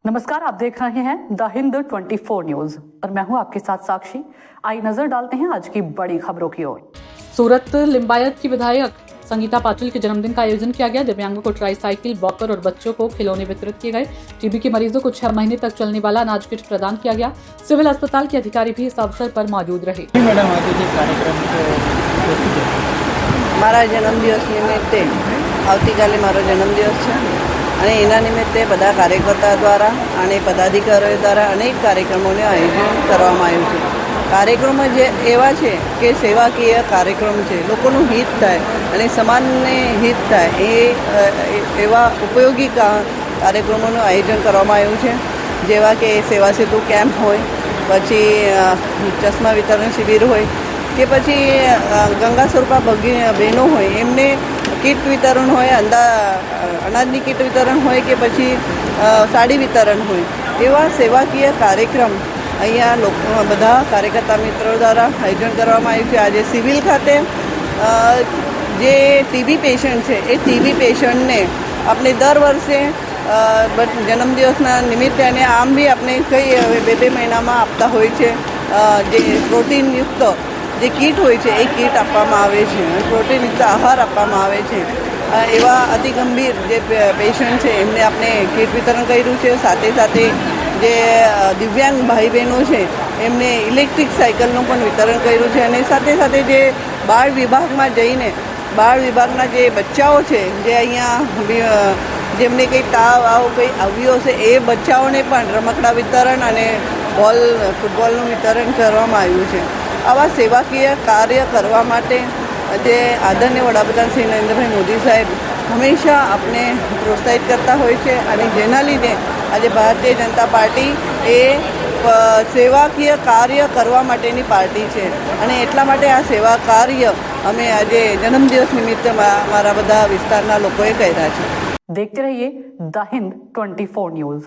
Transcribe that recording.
नमस्कार, आप देख रहे हैं द हिंद 24 न्यूज और मैं हूं आपके साथ साक्षी। आइए नजर डालते हैं आज की बड़ी खबरों की ओर। सूरत लिंबायत की विधायक संगीता पाटिल के जन्मदिन का आयोजन किया गया। दिव्यांगों को ट्राईसाइकिल, वॉकर और बच्चों को खिलौने वितरित किए गए। टीबी के मरीजों को 6 महीने तक चलने वाला अनाज किट प्रदान किया गया। सिविल अस्पताल के अधिकारी भी इस अवसर पर मौजूद रहे। मैडम आज कार्यक्रम મારા જન્મદિવસ નિમિત્તે આવતીકાલે મારો જન્મદિવસ છે અને એના નિમિત્તે બધા કાર્યકર્તા દ્વારા અને પદાધિકારીઓ દ્વારા અનેક કાર્યક્રમોનું આયોજન કરવામાં આવ્યું છે. કાર્યક્રમો જે એવા છે કે સેવાકીય કાર્યક્રમ છે, લોકોનું હિત થાય અને સમાજને હિત થાય એવા ઉપયોગી કાર્યક્રમોનું આયોજન કરવામાં આવ્યું છે. જેવા કે સેવા સેતુ કેમ્પ હોય, પછી ચશ્મા વિતરણ શિબિર હોય કે પછી ગંગા સ્વરૂપા બહેનો હોય એમને કીટ વિતરણ હોય, અનાજની કીટ વિતરણ હોય કે પછી સાડી વિતરણ હોય, એવા સેવાકીય કાર્યક્રમ અહીંયા લોકો બધા કાર્યકર્તા મિત્રો દ્વારા આયોજન કરવામાં આવ્યું છે. આજે સિવિલ ખાતે જે ટીબી પેશન્ટ છે એ ટીબી પેશન્ટને આપણે દર વર્ષે જન્મદિવસના નિમિત્તે અને આમ બી આપણે કઈ હવે 2 મહિનામાં આપતા હોય છે જે પ્રોટીનયુક્ત જે કીટ હોય છે એ કીટ આપવામાં આવે છે, પ્રોટીનયુક્ત આહાર આપવામાં આવે છે. એવા અતિ ગંભીર જે પેશન્ટ છે એમને આપણે કીટ વિતરણ કર્યું છે. સાથે સાથે જે દિવ્યાંગ ભાઈ બહેનો છે એમને ઇલેક્ટ્રિક સાયકલનું પણ વિતરણ કર્યું છે. અને સાથે સાથે જે બાળ વિભાગમાં જઈને બાળ વિભાગના જે બચ્ચાઓ છે જે અહીંયા જેમને કંઈ તાવ કંઈ આવ્યો છે એ બચ્ચાઓને પણ રમકડા વિતરણ અને ફૂટબોલનું વિતરણ કરવામાં આવ્યું છે. આવા સેવાકીય કાર્ય કરવા માટે જે આદરણીય વડાપ્રધાન શ્રી નરેન્દ્રભાઈ મોદી સાહેબ હંમેશા આપણે પ્રોત્સાહિત કરતા હોય છે અને જેના લીધે આજે ભારતીય જનતા પાર્ટી એ સેવાકીય કાર્ય કરવા માટેની પાર્ટી છે અને એટલા માટે આ સેવા કાર્ય અમે આજે જન્મદિવસ નિમિત્તે મારા બધા વિસ્તારના લોકોએ કર્યા છે. देखते रहिए द हिंद 24 न्यूज।